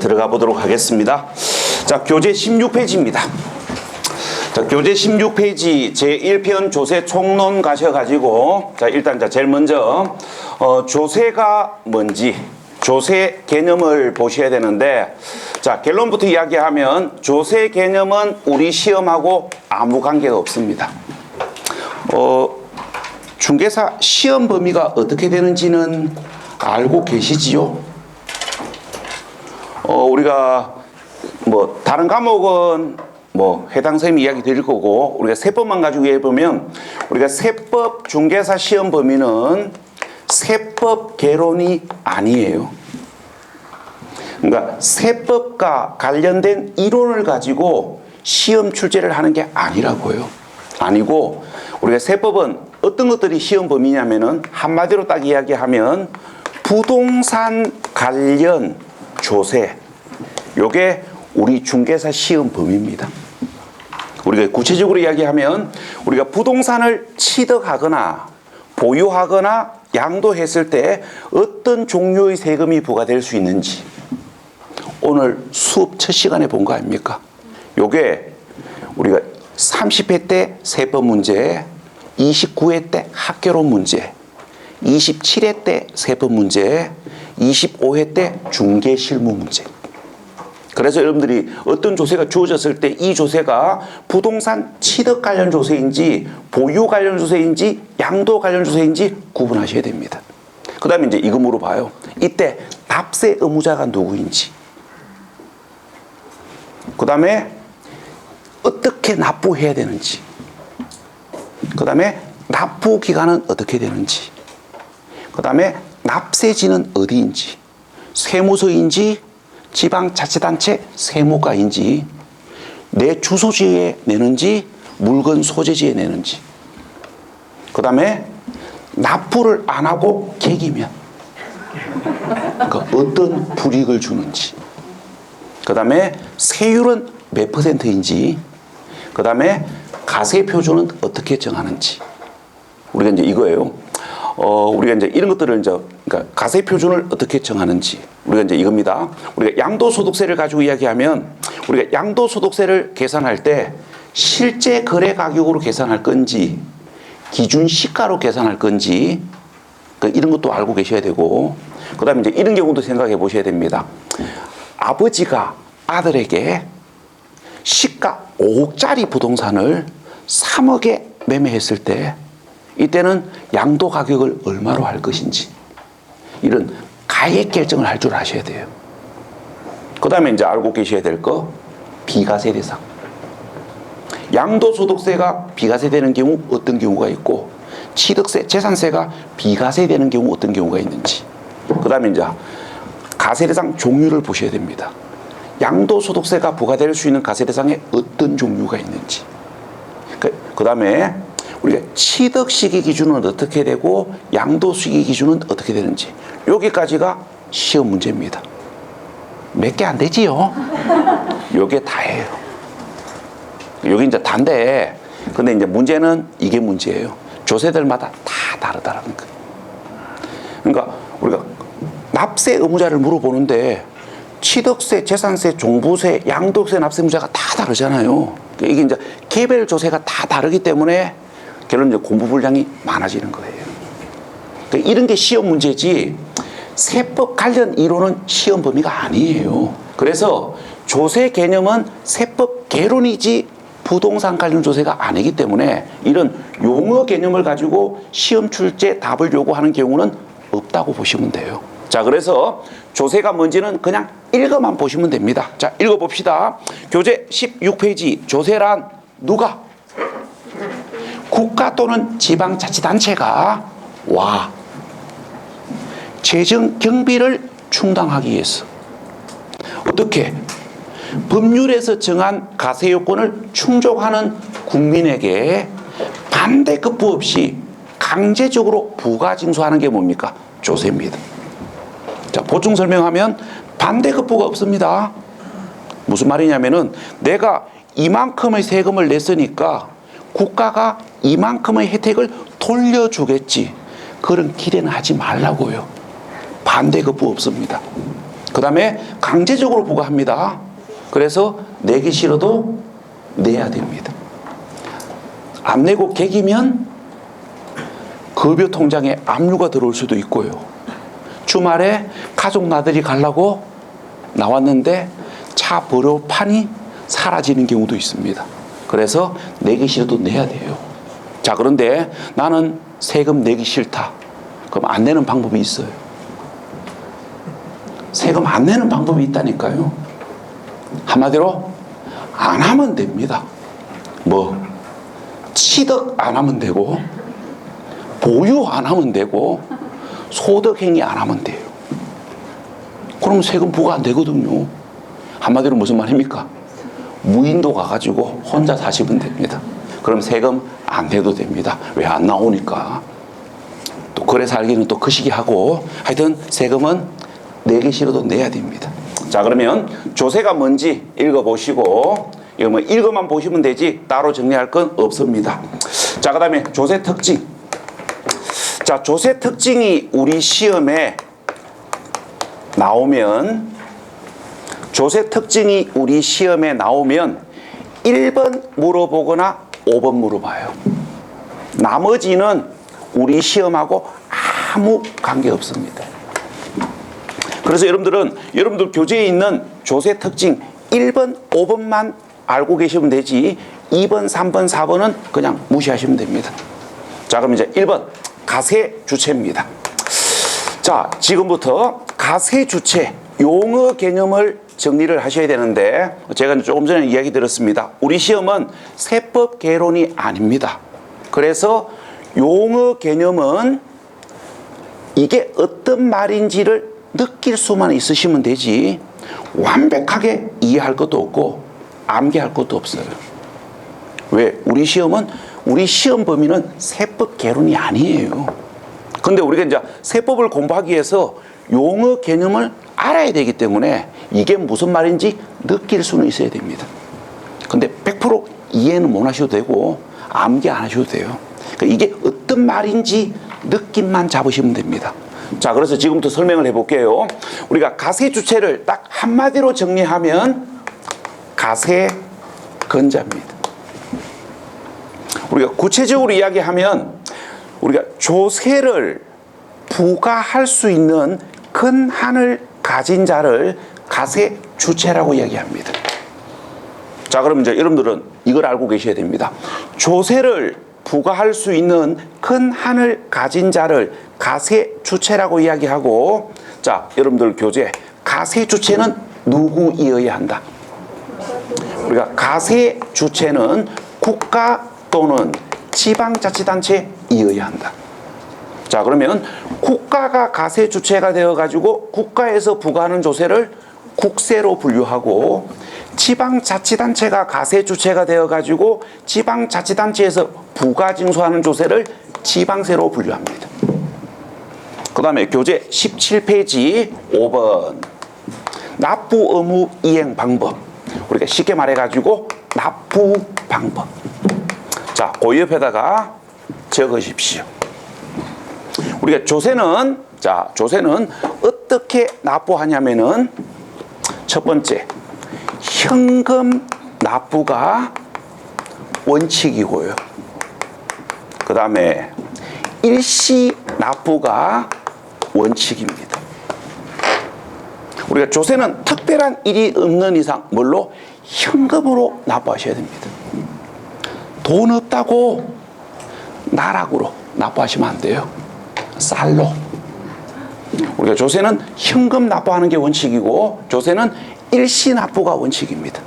들어가 보도록 하겠습니다. 자, 교재 16페이지입니다. 자, 교재 16페이지 제1편 조세 총론 가셔가지고, 자, 일단 제일 먼저, 조세가 뭔지, 조세 개념을 보셔야 되는데, 자, 결론부터 이야기하면, 조세 개념은 우리 시험하고 아무 관계가 없습니다. 중개사 시험 범위가 어떻게 되는지는 알고 계시지요? 우리가 뭐 다른 과목은 뭐 해당 선생님이 이야기 드릴 거고, 우리가 세법만 가지고 해보면, 우리가 세법 중개사 시험 범위는 세법 개론이 아니에요. 그러니까 세법과 관련된 이론을 가지고 시험 출제를 하는 게 아니라고요. 아니고, 우리가 세법은 어떤 것들이 시험 범위냐면은 한마디로 딱 이야기하면 부동산 관련 조세, 요게 우리 중개사 시험 범위입니다. 우리가 구체적으로 이야기하면 우리가 부동산을 취득하거나 보유하거나 양도했을 때 어떤 종류의 세금이 부과될 수 있는지 오늘 수업 첫 시간에 본 거 아닙니까? 요게 우리가 30회 때 세법 문제, 29회 때 학개론 문제, 27회 때 세법 문제, 25회 때 중개 실무 문제. 그래서 여러분들이 어떤 조세가 주어졌을 때 이 조세가 부동산 취득 관련 조세인지 보유 관련 조세인지 양도 관련 조세인지 구분하셔야 됩니다. 그 다음에 이제 이거 물어봐요. 이때 납세 의무자가 누구인지, 그 다음에 어떻게 납부해야 되는지, 그 다음에 납부 기간은 어떻게 되는지, 그 다음에 납세지는 어디인지, 세무서인지 지방자치단체 세무과인지, 내 주소지에 내는지 물건 소재지에 내는지, 그 다음에 납부를 안 하고 개기면 그 어떤 불이익을 주는지, 그 다음에 세율은 몇 %인지, 그 다음에 가세 표준은 어떻게 정하는지. 우리가 이제 이거예요. 우리가 이제 이런 것들을 이제, 그러니까 가세 표준을 어떻게 정하는지. 우리가 이제 이겁니다. 우리가 양도소득세를 가지고 이야기하면, 우리가 양도소득세를 계산할 때 실제 거래 가격으로 계산할 건지, 기준 시가로 계산할 건지, 이런 것도 알고 계셔야 되고, 그 다음에 이제 이런 경우도 생각해 보셔야 됩니다. 아버지가 아들에게 시가 5억짜리 부동산을 3억에 매매했을 때 이때는 양도 가격을 얼마로 할 것인지, 이런 가액 결정을 할 줄 아셔야 돼요. 그 다음에 이제 알고 계셔야 될 거, 비과세 대상. 양도소득세가 비과세되는 경우 어떤 경우가 있고, 취득세, 재산세가 비과세되는 경우 어떤 경우가 있는지. 그 다음에 이제 가세 대상 종류를 보셔야 됩니다. 양도소득세가 부과될 수 있는 가세 대상에 어떤 종류가 있는지. 그 다음에 우리가 취득 시기 기준은 어떻게 되고 양도 시기 기준은 어떻게 되는지, 여기까지가 시험 문제입니다. 몇 개 안 되지요? 요게 다예요. 여기 이제 단데, 근데 이제 문제는 이게 문제예요. 조세들마다 다 다르다라는 거예요. 그러니까 우리가 납세 의무자를 물어보는데 취득세, 재산세, 종부세, 양도세 납세 의무자가 다 다르잖아요. 이게 이제 개별 조세가 다 다르기 때문에 결론적으로 공부 분량이 많아지는 거예요. 그러니까 이런 게 시험 문제지, 세법 관련 이론은 시험 범위가 아니에요. 그래서 조세 개념은 세법 개론이지 부동산 관련 조세가 아니기 때문에 이런 용어 개념을 가지고 시험 출제 답을 요구하는 경우는 없다고 보시면 돼요. 자, 그래서 조세가 뭔지는 그냥 읽어만 보시면 됩니다. 자, 읽어봅시다. 교재 16페이지, 조세란 누가? 국가 또는 지방자치단체가 재정 경비를 충당하기 위해서 어떻게 법률에서 정한 가세 요건을 충족하는 국민에게 반대급부 없이 강제적으로 부가징수하는 게 뭡니까? 조세입니다. 자, 보충 설명하면 반대급부가 없습니다. 무슨 말이냐면은 내가 이만큼의 세금을 냈으니까 국가가 이만큼의 혜택을 돌려주겠지, 그런 기대는 하지 말라고요. 반대급부 없습니다. 그 다음에 강제적으로 부과합니다. 그래서 내기 싫어도 내야 됩니다. 안 내고 개기면 급여 통장에 압류가 들어올 수도 있고요. 주말에 가족 나들이 가려고 나왔는데 차 번호판이 사라지는 경우도 있습니다. 그래서 내기 싫어도 내야 돼요. 자, 그런데 나는 세금 내기 싫다. 그럼 안 내는 방법이 있어요. 세금 안 내는 방법이 있다니까요. 한마디로 안 하면 됩니다. 뭐 취득 안 하면 되고, 보유 안 하면 되고, 소득행위 안 하면 돼요. 그럼 세금 부과 안 되거든요. 한마디로 무슨 말입니까? 무인도 가가지고 혼자 사시면 됩니다. 그럼 세금 안 내도 됩니다. 왜 안 나오니까. 또 거래 살기는 또 그 시기 하고, 하여튼 세금은 내기 싫어도 내야 됩니다. 자, 그러면 조세가 뭔지 읽어보시고, 이거 뭐 읽어만 보시면 되지 따로 정리할 건 없습니다. 자, 그 다음에 조세 특징. 자, 조세 특징이 우리 시험에 나오면, 조세 특징이 우리 시험에 나오면 1번 물어보거나 5번 물어봐요. 나머지는 우리 시험하고 아무 관계 없습니다. 그래서 여러분들 교재에 있는 조세 특징 1번, 5번만 알고 계시면 되지 2번, 3번, 4번은 그냥 무시하시면 됩니다. 자, 그럼 이제 1번 가세 주체입니다. 자, 지금부터 가세 주체 용어 개념을 정리를 하셔야 되는데, 제가 조금 전에 이야기 드렸습니다. 우리 시험은 세법 개론이 아닙니다. 그래서 용어 개념은 이게 어떤 말인지를 느낄 수만 있으시면 되지 완벽하게 이해할 것도 없고 암기할 것도 없어요. 왜? 우리 시험은, 우리 시험 범위는 세법 개론이 아니에요. 근데 우리가 이제 세법을 공부하기 위해서 용어 개념을 알아야 되기 때문에 이게 무슨 말인지 느낄 수는 있어야 됩니다. 근데 100% 이해는 못 하셔도 되고 암기 안 하셔도 돼요. 그러니까 이게 어떤 말인지 느낌만 잡으시면 됩니다. 자, 그래서 지금부터 설명을 해볼게요. 우리가 가세 주체를 딱 한마디로 정리하면 가세건자입니다. 우리가 구체적으로 이야기하면 우리가 조세를 부과할 수 있는 근한을 가진 자를 가세 주체라고 이야기합니다. 자, 그럼 이제 여러분들은 이걸 알고 계셔야 됩니다. 조세를 부과할 수 있는 근한을 가진 자를 가세 주체라고 이야기하고, 자, 여러분들 교재 가세 주체는 누구이어야 한다? 우리가 가세 주체는 국가 또는 지방자치단체이어야 한다. 자, 그러면 국가가 가세 주체가 되어가지고 국가에서 부과하는 조세를 국세로 분류하고, 지방자치단체가 가세 주체가 되어가지고 지방자치단체에서 부가징수하는 조세를 지방세로 분류합니다. 그 다음에 교재 17페이지 5번 납부 의무 이행 방법. 우리가 쉽게 말해가지고 납부 방법. 자, 그 옆에다가 적으십시오. 우리가 조세는, 자, 조세는 어떻게 납부하냐면은 첫 번째, 현금 납부가 원칙이고요. 그 다음에 일시 납부가 원칙입니다. 우리가 조세는 특별한 일이 없는 이상 뭘로? 현금으로 납부하셔야 됩니다. 돈 없다고 나락으로 납부하시면 안 돼요. 쌀로. 우리가 조세는 현금 납부하는 게 원칙이고, 조세는 일시 납부가 원칙입니다.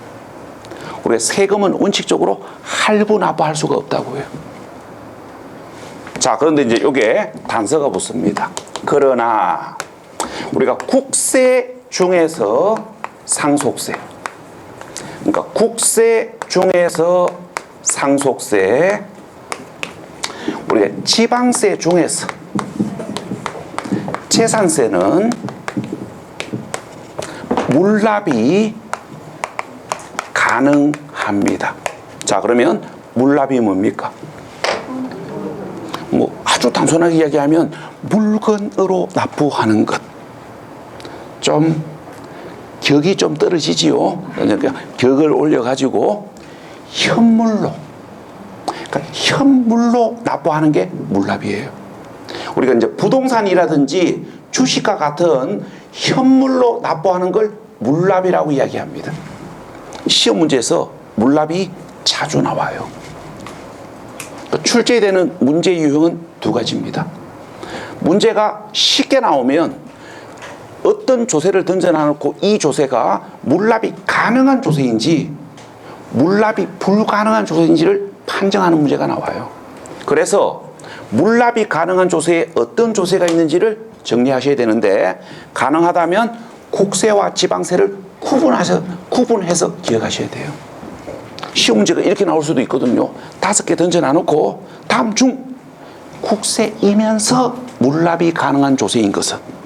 우리가 세금은 원칙적으로 할부 납부할 수가 없다고요. 자, 그런데 이제 요게 단서가 붙습니다. 그러나 우리가 국세 중에서 상속세, 그러니까 국세 중에서 상속세, 우리가 지방세 중에서 재산세는 물납이 가능합니다. 자, 그러면 물납이 뭡니까? 뭐 아주 단순하게 이야기하면 물건으로 납부하는 것. 좀 격이 좀 떨어지지요. 그러니까 격을 올려가지고 현물로, 그러니까 현물로 납부하는 게 물납이에요. 우리가 이제 부동산이라든지 주식과 같은 현물로 납부하는 걸 물납이라고 이야기합니다. 시험 문제에서 물납이 자주 나와요. 출제되는 문제 유형은 두 가지입니다. 문제가 쉽게 나오면 어떤 조세를 던져놔놓고 이 조세가 물납이 가능한 조세인지 물납이 불가능한 조세인지를 판정하는 문제가 나와요. 그래서 물납이 가능한 조세에 어떤 조세가 있는지를 정리하셔야 되는데, 가능하다면 국세와 지방세를 구분해서 기억하셔야 돼요. 시험 문제가 이렇게 나올 수도 있거든요. 5개 던져놔놓고 다음 중 국세이면서 물납이 가능한 조세인 것은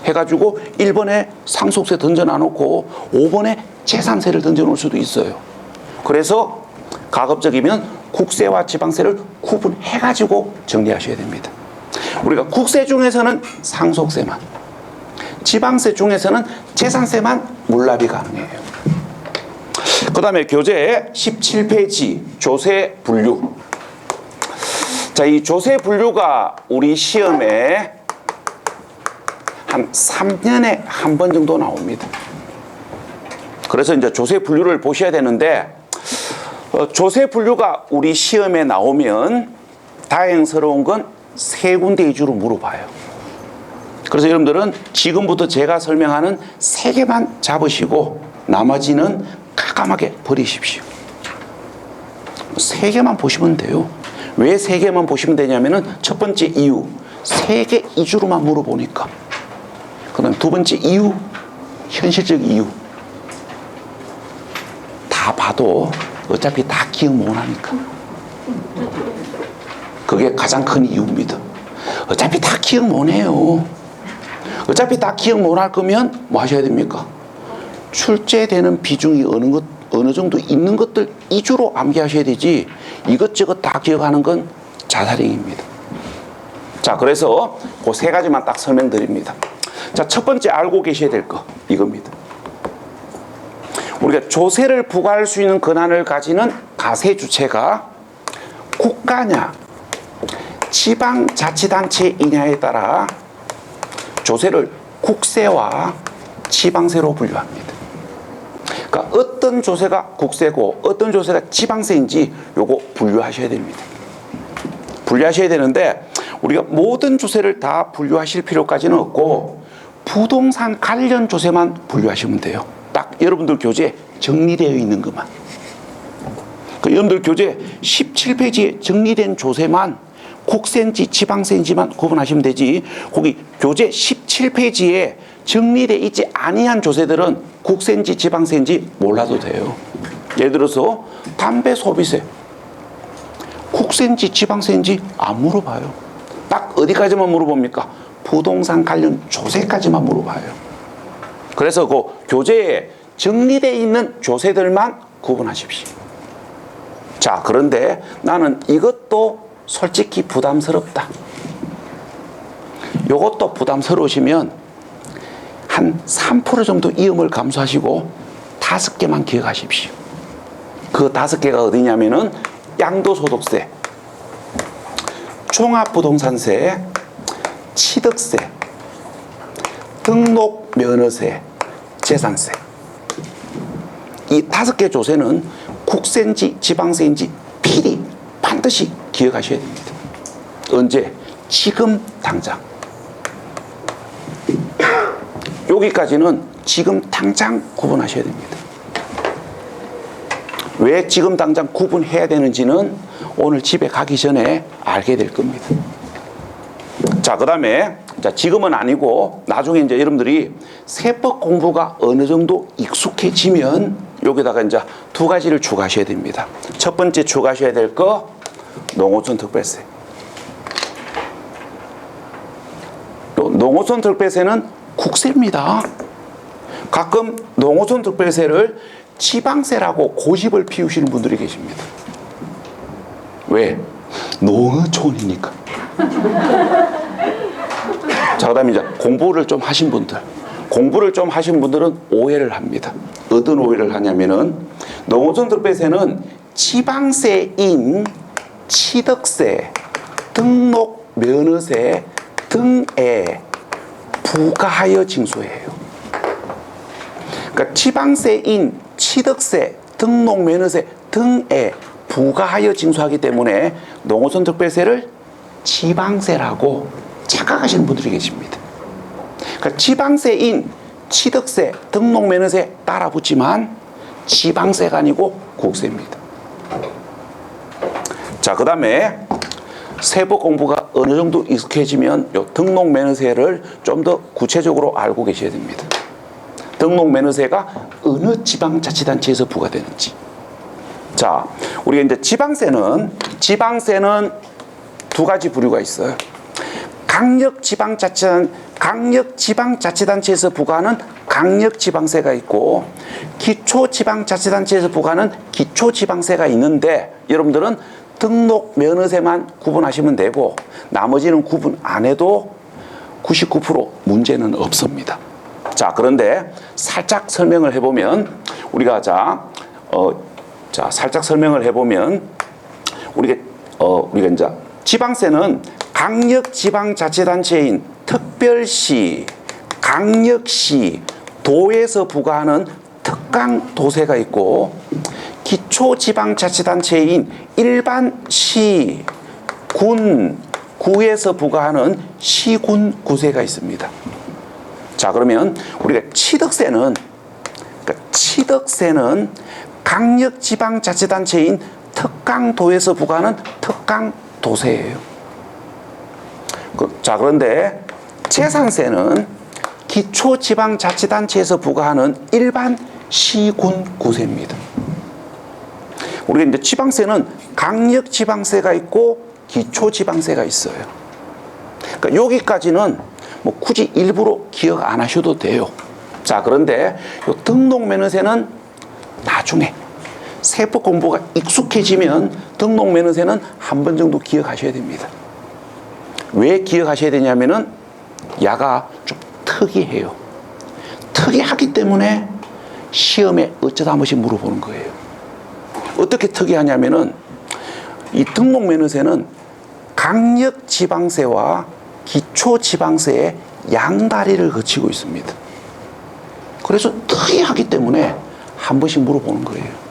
해가지고 1번에 상속세 던져놔놓고 5번에 재산세를 던져놓을 수도 있어요. 그래서 가급적이면 국세와 지방세를 구분해가지고 정리하셔야 됩니다. 우리가 국세 중에서는 상속세만, 지방세 중에서는 재산세만 물납이 가능해요. 그 다음에 교재 17페이지 조세 분류. 자, 이 조세 분류가 우리 시험에 한 3년에 한 번 정도 나옵니다. 그래서 이제 조세 분류를 보셔야 되는데, 조세 분류가 우리 시험에 나오면 다행스러운 건 3군데 위주로 물어봐요. 그래서 여러분들은 지금부터 제가 설명하는 3개만 잡으시고 나머지는 깜깜하게 버리십시오. 3개만 보시면 돼요. 왜 3개만 보시면 되냐면은 첫 번째 이유, 3개 위주로만 물어보니까. 그 다음 두 번째 이유, 현실적 이유. 다 봐도 어차피 다 기억 못하니까. 그게 가장 큰 이유입니다. 어차피 다 기억 못해요. 어차피 다 기억 못할 거면 뭐 하셔야 됩니까? 출제되는 비중이 어느 정도 있는 것들 위주로 암기하셔야 되지, 이것저것 다 기억하는 건 자살행위입니다. 자, 그래서 그 3가지만 딱 설명드립니다. 자, 첫 번째 알고 계셔야 될 거 이겁니다. 우리가 조세를 부과할 수 있는 권한을 가지는 가세주체가 국가냐 지방자치단체이냐에 따라 조세를 국세와 지방세로 분류합니다. 그러니까 어떤 조세가 국세고 어떤 조세가 지방세인지 요거 분류하셔야 됩니다. 분류하셔야 되는데, 우리가 모든 조세를 다 분류하실 필요까지는 없고 부동산 관련 조세만 분류하시면 돼요. 딱 여러분들 교재에 정리되어 있는 것만. 그 여러분들 교재 17페이지에 정리된 조세만 국세인지 지방세인지만 구분하시면 되지, 거기 교재 17페이지에 정리되어 있지 아니한 조세들은 국세인지 지방세인지 몰라도 돼요. 예를 들어서 담배 소비세, 국세인지 지방세인지 안 물어봐요. 딱 어디까지만 물어봅니까? 부동산 관련 조세까지만 물어봐요. 그래서 그 교재에 정리되어 있는 조세들만 구분하십시오. 자, 그런데 나는 이것도 솔직히 부담스럽다. 이것도 부담스러우시면 한 3% 정도 이음을 감수하시고 5개만 기억하십시오. 그 5개가 어디냐면은 양도소득세, 종합부동산세, 취득세, 등록면허세, 재산세. 이 5개 조세는 국세인지 지방세인지 필히 반드시 기억하셔야 됩니다. 언제? 지금 당장. 여기까지는 지금 당장 구분하셔야 됩니다. 왜 지금 당장 구분해야 되는지는 오늘 집에 가기 전에 알게 될 겁니다. 자, 그 다음에 지금은 아니고 나중에 이제 여러분들이 세법 공부가 어느 정도 익숙해지면 여기다가 이제 2가지를 추가하셔야 됩니다. 첫 번째 추가하셔야 될 거, 농어촌 특별세. 또 농어촌 특별세는 국세입니다. 가끔 농어촌 특별세를 지방세라고 고집을 피우시는 분들이 계십니다. 왜? 농어촌이니까. 자, 그 다음에 이제 공부를 좀 하신 분들, 공부를 좀 하신 분들은 오해를 합니다. 어떤 오해를 하냐면은 농어촌 특별세는 지방세인 취득세, 등록 면허세 등에 부과하여 징수해요. 그러니까 지방세인 취득세, 등록 면허세 등에 부과하여 징수하기 때문에 농어촌 특별세를 지방세라고 착각하시는 분들이 계십니다. 그러니까 지방세인 취득세, 등록 면허세 따라 붙지만 지방세가 아니고 국세입니다. 자, 그 다음에 세법 공부가 어느 정도 익숙해지면 요 등록 면허세를 좀 더 구체적으로 알고 계셔야 됩니다. 등록 면허세가 어느 지방자치단체에서 부과되는지. 자, 우리가 이제 지방세는 두 가지 부류가 있어요. 강력지방자치단체에서 부과하는 강력지방세가 있고, 기초지방자치단체에서 부과하는 기초지방세가 있는데, 여러분들은 등록 면허세만 구분하시면 되고 나머지는 구분 안 해도 99% 문제는 없습니다. 자, 그런데 살짝 설명을 해보면 우리가 살짝 설명을 해보면 우리가 이제 지방세는 강력지방자치단체인 특별시, 강력시, 도에서 부과하는 특강도세가 있고, 기초지방자치단체인 일반 시, 군, 구에서 부과하는 시군구세가 있습니다. 자, 그러면 우리가 취득세는 강력지방자치단체인 특강도에서 부과하는 특강도세예요. 자, 그런데 재산세는 기초지방자치단체에서 부과하는 일반 시군구세입니다. 우리가 이제 지방세는 강력지방세가 있고 기초지방세가 있어요. 그러니까 여기까지는 뭐 굳이 일부러 기억 안 하셔도 돼요. 자, 그런데 요 등록면허세는 나중에 세법 공부가 익숙해지면 등록면허세는 한 번 정도 기억하셔야 됩니다. 왜 기억하셔야 되냐면은 야가 좀 특이해요. 특이하기 때문에 시험에 어쩌다 한 번씩 물어보는 거예요. 어떻게 특이하냐면은 이 등록면허세는 강력지방세와 기초지방세의 양다리를 거치고 있습니다. 그래서 특이하기 때문에 한 번씩 물어보는 거예요.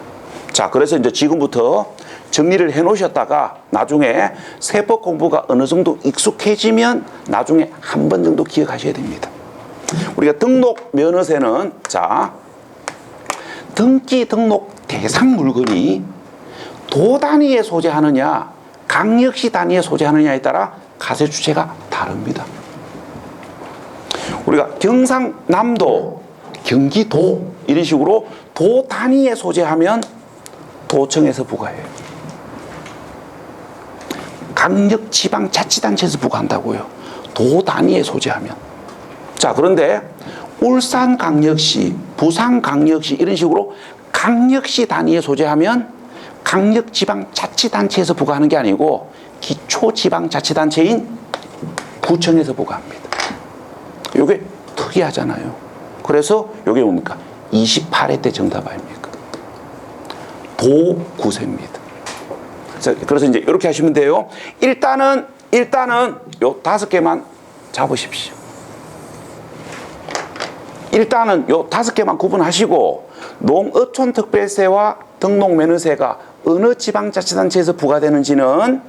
자, 그래서 이제 지금부터 정리를 해 놓으셨다가 나중에 세법 공부가 어느 정도 익숙해지면 나중에 한 번 정도 기억하셔야 됩니다. 우리가 등록면허세는 등기 등록 대상 물건이 도 단위에 소재하느냐 강력시 단위에 소재하느냐에 따라 과세 주체가 다릅니다. 우리가 경상남도, 경기도 이런 식으로 도 단위에 소재하면 도청에서 부과해요. 강력지방자치단체에서 부과한다고요. 도 단위에 소재하면. 자, 그런데 울산강력시, 부산강력시 이런 식으로 강력시 단위에 소재하면 강력지방자치단체에서 부과하는 게 아니고 기초지방자치단체인 구청에서 부과합니다. 이게 특이하잖아요. 그래서 이게 뭡니까? 28회 때 정답 아닙니까? 도구세입니다. 그래서 이제 이렇게 하시면 돼요. 일단은 요 5개만 잡으십시오. 일단은 요 5개만 구분하시고 농어촌 특별세와 등록면허세가 어느 지방자치단체에서 부과되는지는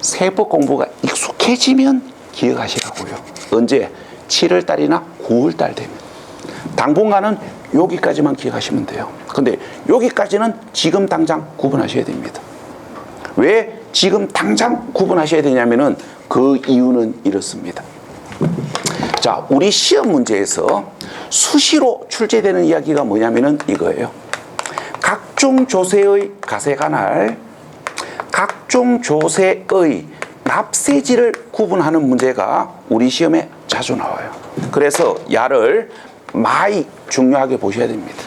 세법 공부가 익숙해지면 기억하시라고요. 언제? 7월달이나 9월달 되면. 당분간은 여기까지만 기억하시면 돼요. 근데 여기까지는 지금 당장 구분하셔야 됩니다. 왜 지금 당장 구분하셔야 되냐면은 그 이유는 이렇습니다. 자, 우리 시험 문제에서 수시로 출제되는 이야기가 뭐냐면은 이거예요. 각종 조세의 과세가 날 각종 조세의 납세지를 구분하는 문제가 우리 시험에 자주 나와요. 그래서 야를 많이 중요하게 보셔야 됩니다.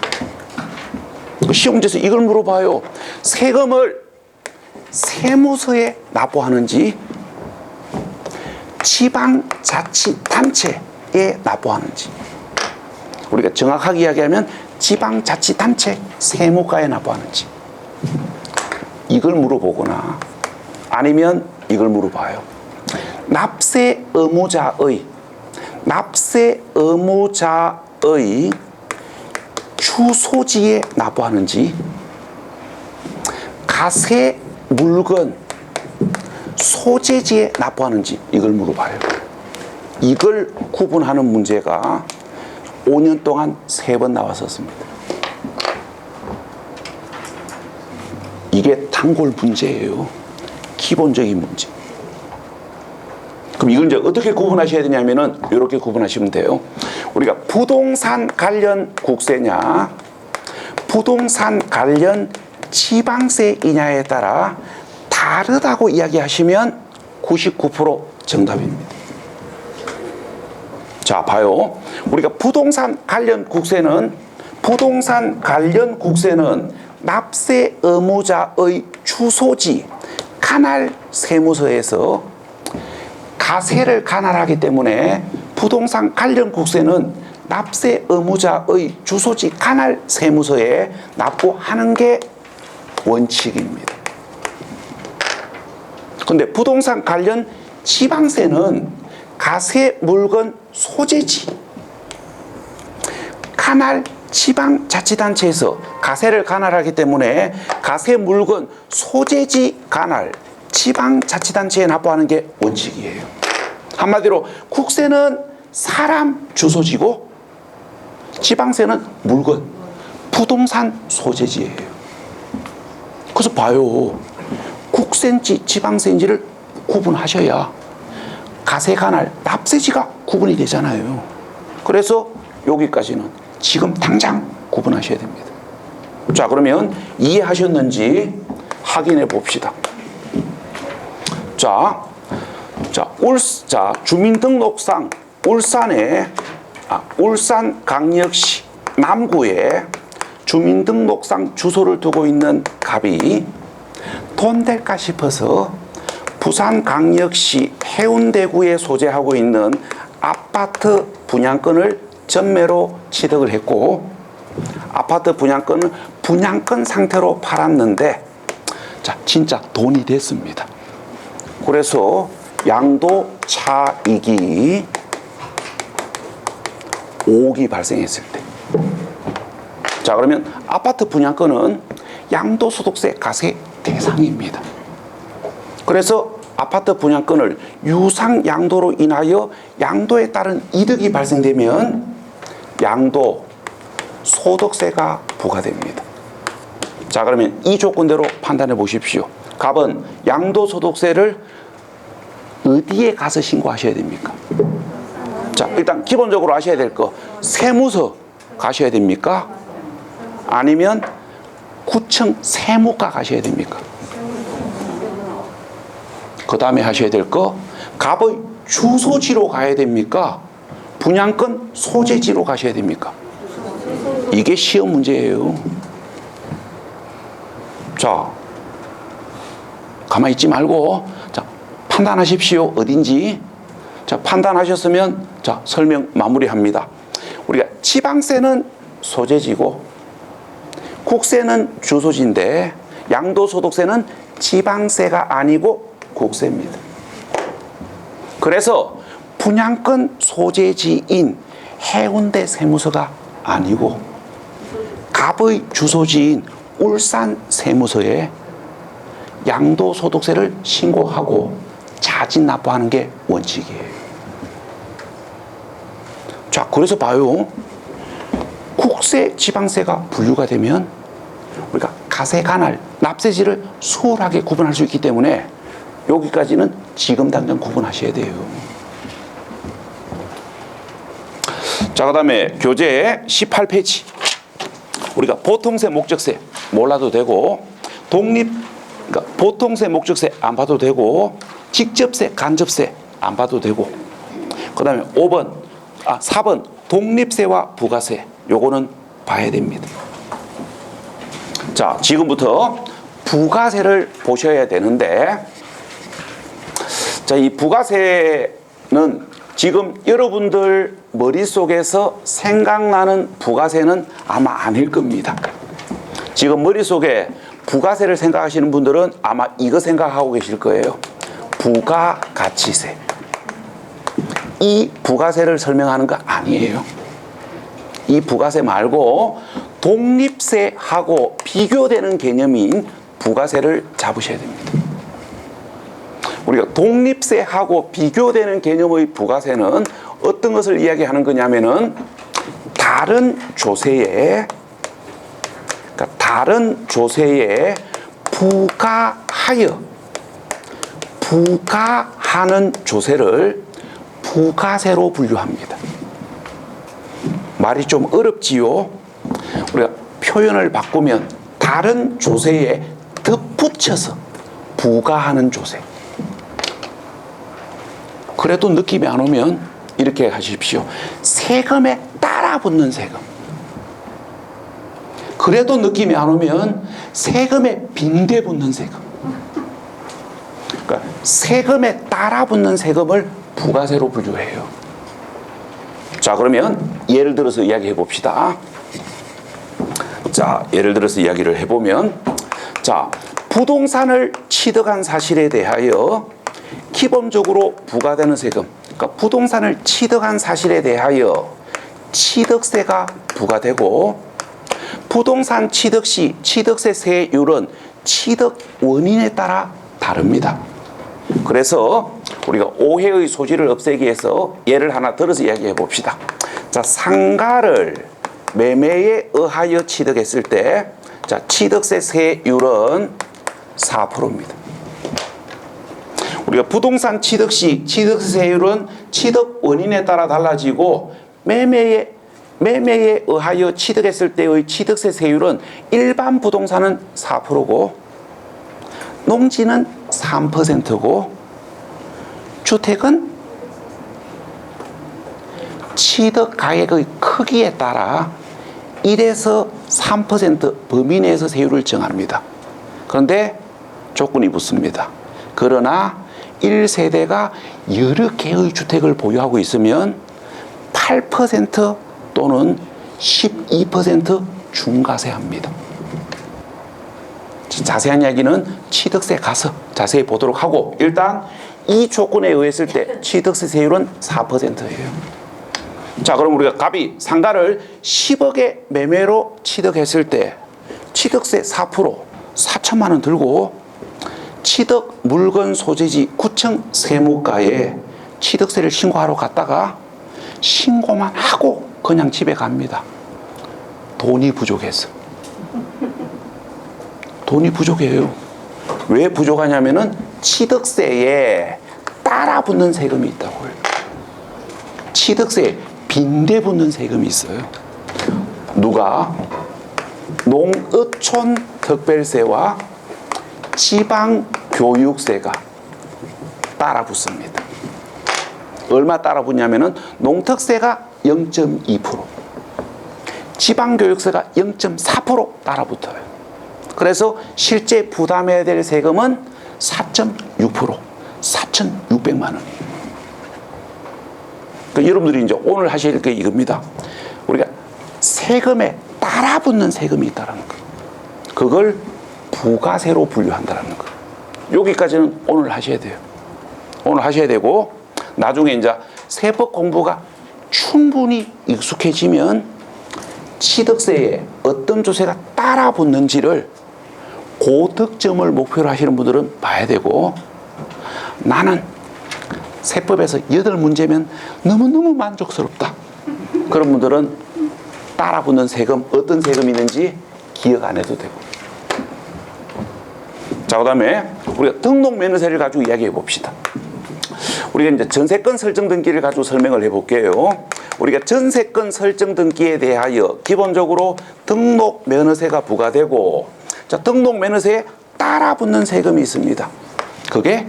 시험 문제에서 이걸 물어봐요. 세금을 세무서에 납부하는지 지방자치단체에 납부하는지. 우리가 정확하게 이야기하면 지방자치단체 세무가에 납부하는지 이걸 물어보거나 아니면 이걸 물어봐요. 납세 의무자의 주소지에 납부하는지 가세 물건 소재지에 납부하는지 이걸 물어봐요. 이걸 구분하는 문제가 5년 동안 3번 나왔었습니다. 이게 단골 문제예요. 기본적인 문제. 그럼 이걸 이제 어떻게 구분하셔야 되냐면은 이렇게 구분하시면 돼요. 우리가 부동산 관련 국세냐, 부동산 관련 지방세이냐에 따라 다르다고 이야기하시면 99% 정답입니다. 자, 봐요. 우리가 부동산 관련 국세는 납세 의무자의 주소지 관할 세무서에서 가세를 관할하기 때문에 부동산 관련 국세는 납세 의무자의 주소지 관할 세무서에 납부하는 게 원칙입니다. 근데 부동산 관련 지방세는 가세 물건 소재지 관할 지방자치단체에서 가세를 관할하기 때문에 가세 물건 소재지 관할 지방자치단체에 납부하는 게 원칙이에요. 한마디로 국세는 사람 주소지고 지방세는 물건, 부동산 소재지예요. 그래서 봐요. 국세인지 지방세인지를 구분하셔야 가세 관할 납세지가 구분이 되잖아요. 그래서 여기까지는 지금 당장 구분하셔야 됩니다. 자, 그러면 이해하셨는지 확인해 봅시다. 자, 주민등록상 울산광역시 남구에 주민등록상 주소를 두고 있는 갑이 돈 될까 싶어서 부산광역시 해운대구에 소재하고 있는 아파트 분양권을 전매로 취득을 했고 아파트 분양권을 분양권 상태로 팔았는데 자, 진짜 돈이 됐습니다. 그래서 양도 차익이 5억이 발생했을 때 자, 그러면 아파트 분양권은 양도소득세 가세 대상입니다. 그래서 아파트 분양권을 유상양도로 인하여 양도에 따른 이득이 발생되면 양도 소득세가 부과됩니다. 자, 그러면 이 조건대로 판단해 보십시오. 갑은 양도소득세를 어디에 가서 신고하셔야 됩니까? 자, 일단 기본적으로 아셔야 될 거 세무서 가셔야 됩니까? 아니면 구청 세무과 가셔야 됩니까? 그 다음에 하셔야 될 거 갑의 주소지로 가야 됩니까? 분양권 소재지로 가셔야 됩니까? 이게 시험 문제예요. 자, 가만히 있지 말고 자, 판단하십시오. 어딘지. 자, 판단하셨으면 자, 설명 마무리합니다. 우리가 지방세는 소재지고 국세는 주소지인데 양도소득세는 지방세가 아니고 국세입니다. 그래서 분양권 소재지인 해운대 세무서가 아니고 갑의 주소지인 울산 세무서에 양도소득세를 신고하고 자진 납부하는 게 원칙이에요. 자, 그래서 봐요. 국세, 지방세가 분류가 되면 우리가 가세 관할, 납세지를 수월하게 구분할 수 있기 때문에 여기까지는 지금 당장 구분하셔야 돼요. 자, 그 다음에 교재 18페이지. 우리가 보통세, 목적세 몰라도 되고 그러니까 보통세, 목적세 안 봐도 되고 직접세, 간접세 안 봐도 되고 그 다음에 4번 독립세와 부가세 요거는 봐야 됩니다. 자, 지금부터 부가세를 보셔야 되는데 자, 이 부가세는 지금 여러분들 머릿속에서 생각나는 부가세는 아마 아닐 겁니다. 지금 머릿속에 부가세를 생각하시는 분들은 아마 이거 생각하고 계실 거예요. 부가가치세. 이 부가세를 설명하는 거 아니에요. 이 부가세 말고 독립세하고 비교되는 개념인 부가세를 잡으셔야 됩니다. 우리가 독립세하고 비교되는 개념의 부가세는 어떤 것을 이야기하는 거냐면은 다른 조세에 부가하는 조세를 부가세로 분류합니다. 말이 좀 어렵지요? 우리가 표현을 바꾸면 다른 조세에 덧붙여서 부가하는 조세. 그래도 느낌이 안 오면 이렇게 하십시오. 세금에 따라 붙는 세금. 그래도 느낌이 안 오면 세금에 빈대 붙는 세금. 그러니까 세금에 따라 붙는 세금을 부가세로 분류해요. 자, 그러면 예를 들어서 이야기해 봅시다. 자, 예를 들어서 이야기를 해보면, 자, 부동산을 취득한 사실에 대하여 기본적으로 부과되는 세금, 그러니까 부동산을 취득한 사실에 대하여 취득세가 부과되고, 부동산 취득 시 취득세 세율은 취득 원인에 따라 다릅니다. 그래서 우리가 오해의 소지를 없애기 위해서 예를 하나 들어서 이야기해 봅시다. 자, 상가를 매매에 의하여 취득했을 때, 자, 취득세 세율은 4%입니다. 우리가 부동산 취득 시 취득세 세율은 취득 원인에 따라 달라지고, 매매에 의하여 취득했을 때의 취득세 세율은 일반 부동산은 4%고 농지는 3%고 주택은 취득 가액의 크기에 따라 1에서 3% 범위 내에서 세율을 정합니다. 그런데 조건이 붙습니다. 그러나 1세대가 여러 개의 주택을 보유하고 있으면 8% 또는 12% 중과세합니다. 자세한 이야기는 취득세 가서 자세히 보도록 하고, 일단 이 조건에 의했을 때 취득세 세율은 4%예요. 자, 그럼 우리가 갑이 상가를 10억에 매매로 취득했을 때 취득세 4%, 4천만 원 들고 취득 물건 소재지 구청 세무과에 취득세를 신고하러 갔다가 신고만 하고 그냥 집에 갑니다. 돈이 부족해서. 돈이 부족해요. 왜 부족하냐면은 취득세에 따라 붙는 세금이 있다고요. 취득세에 빈대 붙는 세금이 있어요. 누가? 농어촌 특별세와 지방교육세가 따라 붙습니다. 얼마 따라 붙냐면은 농특세가 0.2%, 지방교육세가 0.4% 따라 붙어요. 그래서 실제 부담해야 될 세금은 4.6%, 4,600만 원이에요. 그러니까 여러분들이 이제 오늘 하셔야 될 게 이겁니다. 우리가 세금에 따라 붙는 세금이 있다는 거. 그걸 부가세로 분류한다는 거. 여기까지는 오늘 하셔야 돼요. 오늘 하셔야 되고, 나중에 이제 세법 공부가 충분히 익숙해지면 취득세에 어떤 조세가 따라 붙는지를 고득점을 목표로 하시는 분들은 봐야 되고, 나는 세법에서 8문제면 너무너무 만족스럽다. 그런 분들은 따라 붙는 세금, 어떤 세금이 있는지 기억 안 해도 되고. 자, 그 다음에 우리가 등록면허세를 가지고 이야기해 봅시다. 우리가 이제 전세권 설정 등기를 가지고 설명을 해 볼게요. 우리가 전세권 설정 등기에 대하여 기본적으로 등록면허세가 부과되고, 자, 등록면허세에 따라 붙는 세금이 있습니다. 그게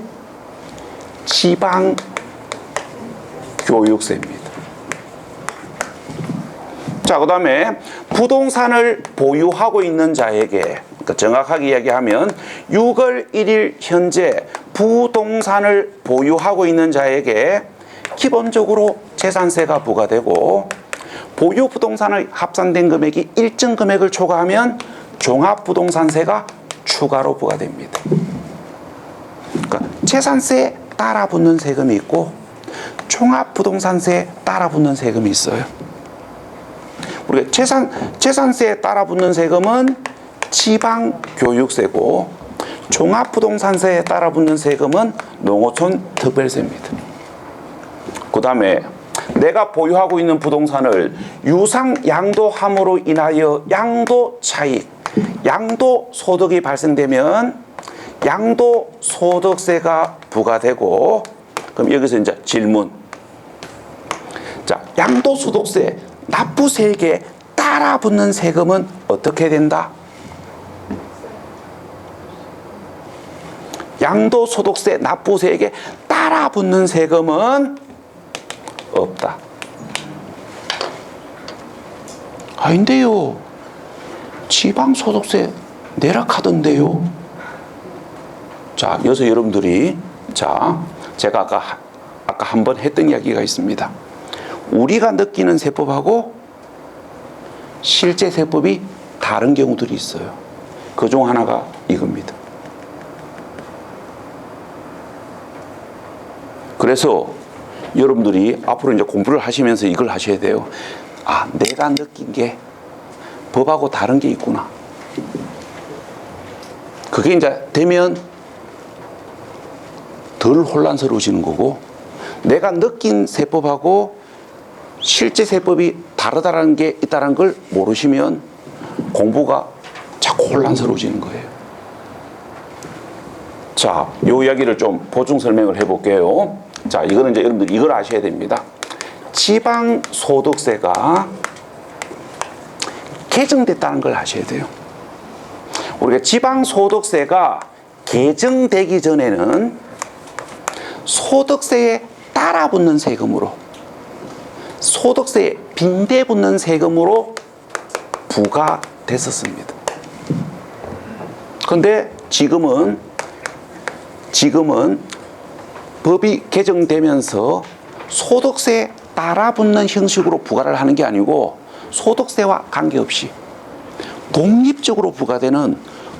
지방교육세입니다. 자, 그 다음에 부동산을 보유하고 있는 자에게, 그러니까 정확하게 이야기하면 6월 1일 현재 부동산을 보유하고 있는 자에게 기본적으로 재산세가 부과되고 보유 부동산의 합산된 금액이 일정 금액을 초과하면 종합부동산세가 추가로 부과됩니다. 그러니까 재산세에 따라 붙는 세금이 있고 종합부동산세에 따라 붙는 세금이 있어요. 우리가 재산세에 따라 붙는 세금은 지방교육세고 종합부동산세에 따라 붙는 세금은 농어촌 특별세입니다. 그 다음에 내가 보유하고 있는 부동산을 유상 양도함으로 인하여 양도차익, 양도소득이 발생되면 양도소득세가 부과되고, 그럼 여기서 이제 질문. 자, 양도소득세 납부세액에 따라 붙는 세금은 어떻게 된다? 양도소득세 납부세액에 따라 붙는 세금은 없다. 아닌데요. 지방소득세 내락하던데요. 자, 여기서 여러분들이, 자, 제가 아까 한번 했던 이야기가 있습니다. 우리가 느끼는 세법하고 실제 세법이 다른 경우들이 있어요. 그중 하나가 이겁니다. 그래서 여러분들이 앞으로 이제 공부를 하시면서 이걸 하셔야 돼요. 아, 내가 느낀 게 법하고 다른 게 있구나. 그게 이제 되면 덜 혼란스러워지는 거고, 내가 느낀 세법하고 실제 세법이 다르다는 게 있다는 걸 모르시면 공부가 자꾸 혼란스러워지는 거예요. 자, 요 이야기를 좀 보충 설명을 해볼게요. 자, 이거는 이제 여러분들 이걸 아셔야 됩니다. 지방소득세가 개정됐다는 걸 아셔야 돼요. 우리가 지방소득세가 개정되기 전에는 소득세에 따라 붙는 세금으로, 소득세에 빈대 붙는 세금으로 부과됐었습니다. 그런데 지금은 법이 개정되면서 소득세에 따라 붙는 형식으로 부과를 하는 게 아니고 소득세와 관계없이 독립적으로 부과되는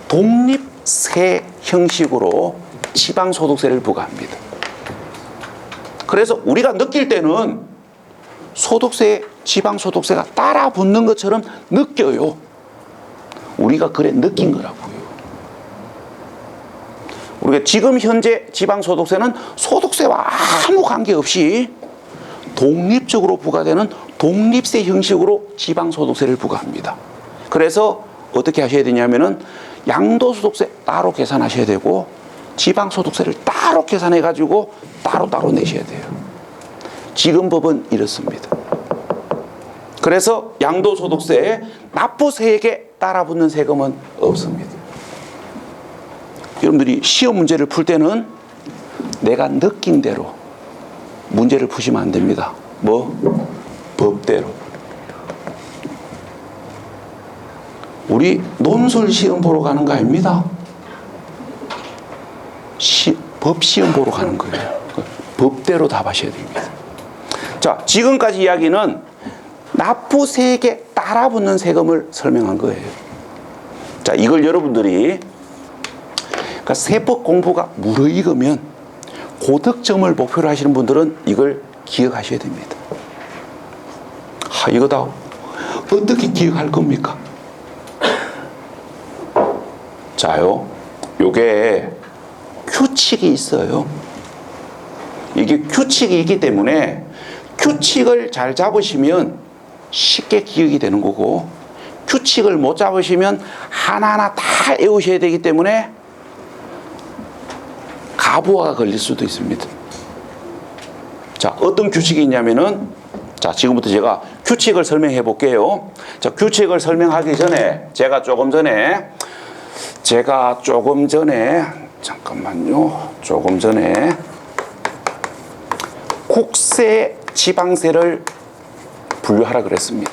독립세 형식으로 지방소득세를 부과합니다. 그래서 우리가 느낄 때는 소득세에 지방소득세가 따라 붙는 것처럼 느껴요. 우리가 그래 느낀 거라고요. 우리가 지금 현재 지방소득세는 소득세와 아무 관계없이 독립적으로 부과되는 독립세 형식으로 지방소득세를 부과합니다. 그래서 어떻게 하셔야 되냐면은 양도소득세 따로 계산하셔야 되고 지방소득세를 따로 계산해 가지고 따로 내셔야 돼요. 지금 법은 이렇습니다. 그래서 양도소득세에 납부세액에 따라 붙는 세금은 없습니다. 여러분들이 시험 문제를 풀 때는 내가 느낀 대로 문제를 푸시면 안 됩니다. 뭐? 법대로. 우리 논술 시험 보러 가는 거 아닙니다. 법 시험 보러 가는 거예요. 법대로 답하셔야 됩니다. 자, 지금까지 이야기는 납부세액에 따라 붙는 세금을 설명한 거예요. 자, 이걸 여러분들이 그러니까 세법 공부가 무르익으면 고득점을 목표로 하시는 분들은 이걸 기억하셔야 됩니다. 이거 다 어떻게 기억할 겁니까? 자요, 요게 규칙이 있어요. 이게 규칙이 있기 때문에 규칙을 잘 잡으시면 쉽게 기억이 되는 거고, 규칙을 못 잡으시면 하나하나 다 외우셔야 되기 때문에 가부화가 걸릴 수도 있습니다. 자, 어떤 규칙이 있냐면은, 자, 지금부터 제가 규칙을 설명해 볼게요. 자, 규칙을 설명하기 전에 제가 조금 전에 국세, 지방세를 분류하라 그랬습니다.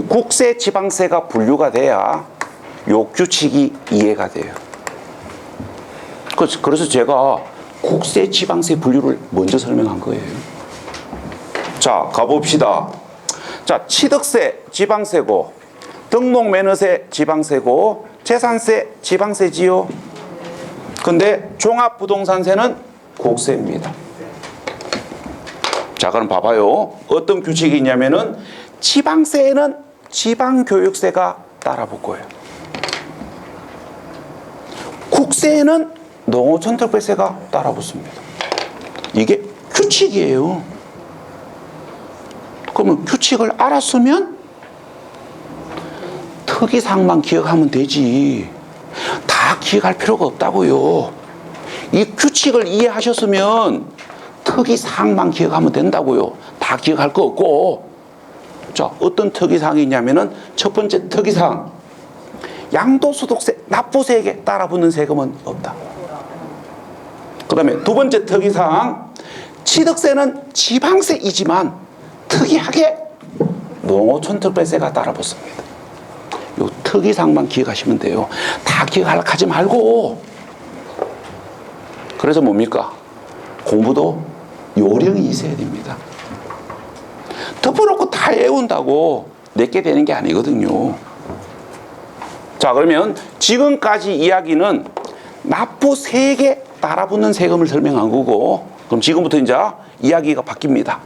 국세, 지방세가 분류가 돼야 요 규칙이 이해가 돼요. 그래서 제가 국세, 지방세 분류를 먼저 설명한 거예요. 자, 가봅시다. 자, 취득세, 지방세고, 등록매너세, 지방세고, 재산세, 지방세지요. 근데 종합부동산세는 국세입니다. 자, 그럼 봐봐요. 어떤 규칙이 있냐면은 지방세에는 지방교육세가 따라 붙고요. 국세에는 농어촌특별세가 따라 붙습니다. 이게 규칙이에요. 그러면 규칙을 알았으면 특이사항만 기억하면 되지. 다 기억할 필요가 없다고요. 이 규칙을 이해하셨으면 특이사항만 기억하면 된다고요. 다 기억할 거 없고. 자, 어떤 특이사항이 있냐면은 첫 번째 특이사항. 양도소득세, 납부세에게 따라붙는 세금은 없다. 그 다음에 두 번째 특이사항. 취득세는 지방세이지만 특이하게 농어촌특별세가 따라붙습니다. 요 특이사항만 기억하시면 돼요. 다 기억하려고 하지 말고. 그래서 뭡니까? 공부도 요령이 있어야 됩니다. 덮어놓고 다 외운다고 내게 되는 게 아니거든요. 자, 그러면 지금까지 이야기는 납부세액에 따라붙는 세금을 설명한 거고, 그럼 지금부터 이제 이야기가 바뀝니다.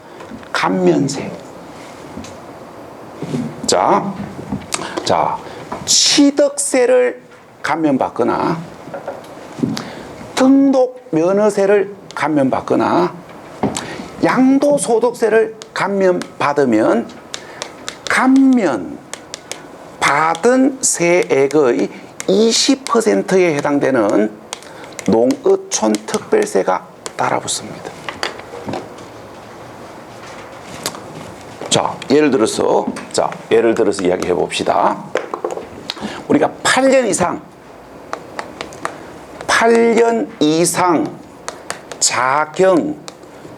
감면세. 자, 취득세를 감면받거나 등록면허세를 감면받거나 양도소득세를 감면받으면 감면받은 세액의 20%에 해당되는 농어촌특별세가 따라붙습니다. 자, 예를 들어서 이야기해 봅시다. 우리가 8년 이상 자경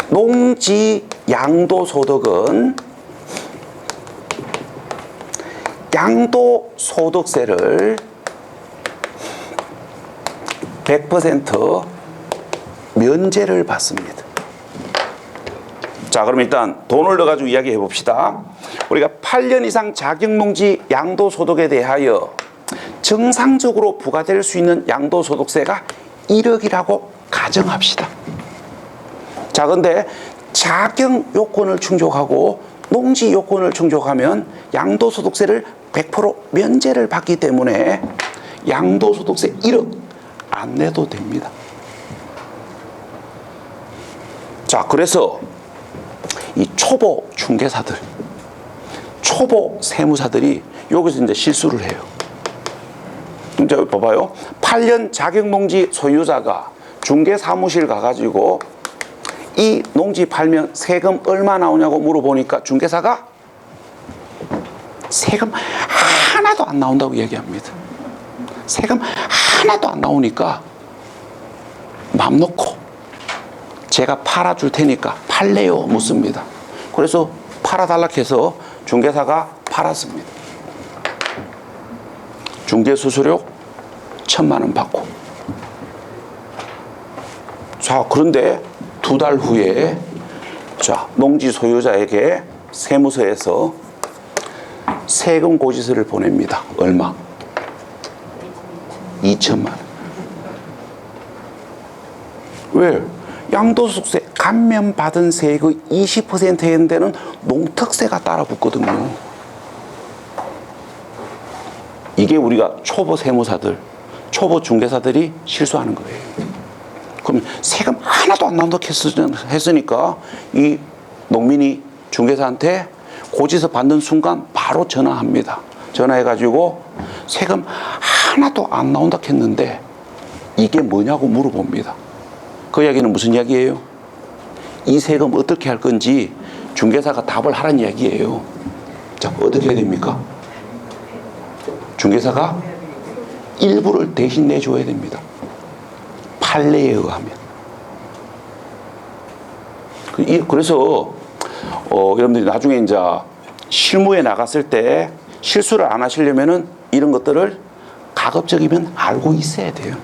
농지 양도소득은 양도소득세를 100% 면제를 받습니다. 자, 그럼 일단 돈을 넣어가지고 이야기해 봅시다. 우리가 8년 이상 자경농지 양도소득에 대하여 정상적으로 부과될 수 있는 양도소득세가 1억이라고 가정합시다. 자, 근데 자경 요건을 충족하고 농지 요건을 충족하면 양도소득세를 100% 면제를 받기 때문에 양도소득세 1억 안 내도 됩니다. 자, 그래서 이 초보 중개사들, 초보 세무사들이 여기서 이제 실수를 해요. 이제 봐봐요. 8년 자격농지 소유자가 중개사무실 가가지고 이 농지 팔면 세금 얼마 나오냐고 물어보니까 중개사가 세금 하나도 안 나온다고 얘기합니다. 세금 하나도 안 나오니까 맘 놓고 제가 팔아줄 테니까 팔래요? 묻습니다. 그래서 팔아달라고 해서 중개사가 팔았습니다. 중개수수료 1,000만 원 받고. 자, 그런데 2달 후에 농지 소유자에게 세무서에서 세금 고지서를 보냅니다. 얼마? 2,000만 원. 왜? 양도소득세 감면받은 세액의 20%에 해당되는 농특세가 따라 붙거든요. 이게 우리가 초보 세무사들, 초보 중개사들이 실수하는 거예요. 그럼 세금 하나도 안 나온다고 했으니까 이 농민이 중개사한테 고지서 받는 순간 바로 전화합니다. 전화해가지고 세금 하나도 안 나온다고 했는데 이게 뭐냐고 물어봅니다. 그 이야기는 무슨 이야기예요? 이 세금 어떻게 할 건지 중개사가 답을 하라는 이야기예요. 자, 어떻게 해야 됩니까? 중개사가 일부를 대신 내줘야 됩니다. 판례에 의하면. 그래서 여러분들이 나중에 이제 실무에 나갔을 때 실수를 안 하시려면은 이런 것들을 가급적이면 알고 있어야 돼요.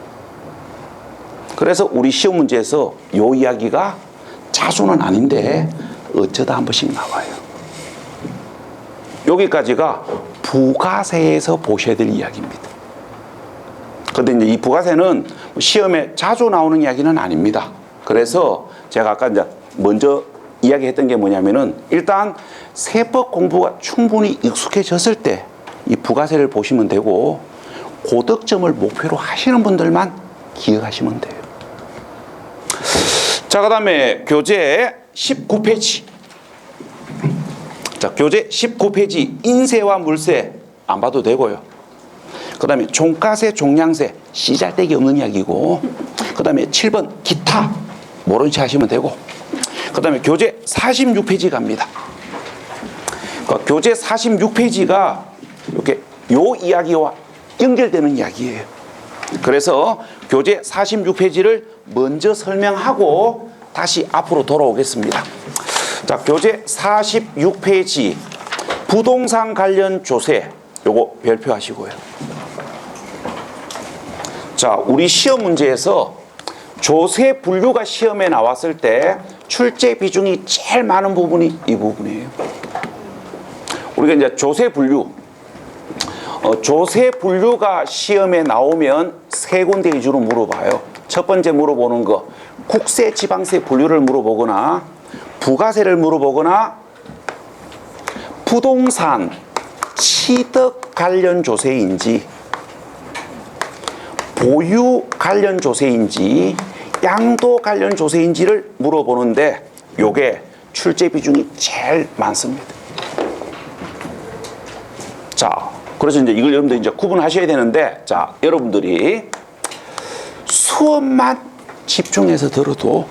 그래서 우리 시험 문제에서 요 이야기가 자주는 아닌데 어쩌다 한 번씩 나와요. 여기까지가 부가세에서 보셔야 될 이야기입니다. 그런데 이제 이 부가세는 시험에 자주 나오는 이야기는 아닙니다. 그래서 제가 아까 이제 먼저 이야기했던 게 뭐냐면은 일단 세법 공부가 충분히 익숙해졌을 때 이 부가세를 보시면 되고 고득점을 목표로 하시는 분들만 기억하시면 돼요. 자, 그 다음에 교재 19페이지. 자, 교재 19페이지 인세와 물세 안 봐도 되고요. 그 다음에 종가세, 종량세 씨잘데기 없는 이야기고, 그 다음에 7번 기타 모른 체 하시면 되고, 그 다음에 교재 46페이지 갑니다. 그러니까 교재 46페이지가 이렇게 요 이야기와 연결되는 이야기예요. 그래서 교재 46페이지를 먼저 설명하고 다시 앞으로 돌아오겠습니다. 자, 교재 46페이지 부동산 관련 조세 요거 별표하시고요. 자, 우리 시험 문제에서 조세 분류가 시험에 나왔을 때 출제 비중이 제일 많은 부분이 이 부분이에요. 우리가 이제 조세 분류, 조세 분류가 시험에 나오면 세 군데 위주로 물어봐요. 첫 번째 물어보는 거 국세, 지방세 분류를 물어보거나 부가세를 물어보거나 부동산 취득 관련 조세인지 보유 관련 조세인지 양도 관련 조세인지를 물어보는데 요게 출제 비중이 제일 많습니다. 자, 그래서 이제 이걸 여러분들 이제 구분하셔야 되는데, 자, 여러분들이 수업만 집중해서 들어도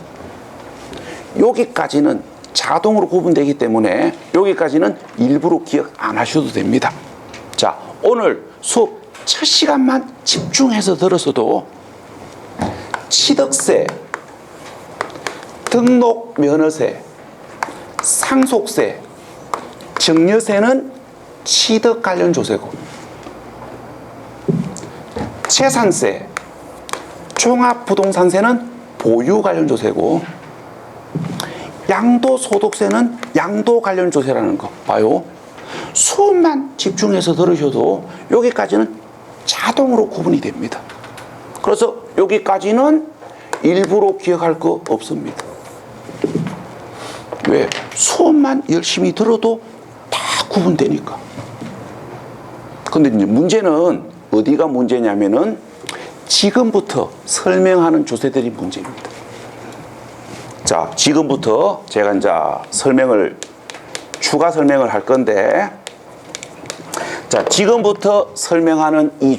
여기까지는 자동으로 구분되기 때문에 여기까지는 일부러 기억 안 하셔도 됩니다. 자, 오늘 수업 첫 시간만 집중해서 들었어도 취득세, 등록 면허세, 상속세, 증여세는 취득 관련 조세고, 재산세, 종합부동산세는 보유 관련 조세고, 양도소득세는 양도 관련 조세라는 거 봐요. 수업만 집중해서 들으셔도 여기까지는 자동으로 구분이 됩니다. 그래서 여기까지는 일부러 기억할 거 없습니다. 왜? 수업만 열심히 들어도 다 구분되니까. 근데 이제 문제는 어디가 문제냐면은 지금부터 설명하는 조세들이 문제입니다. 자, 지금부터 제가 이제 추가 설명을 할 건데, 자, 지금부터 설명하는 이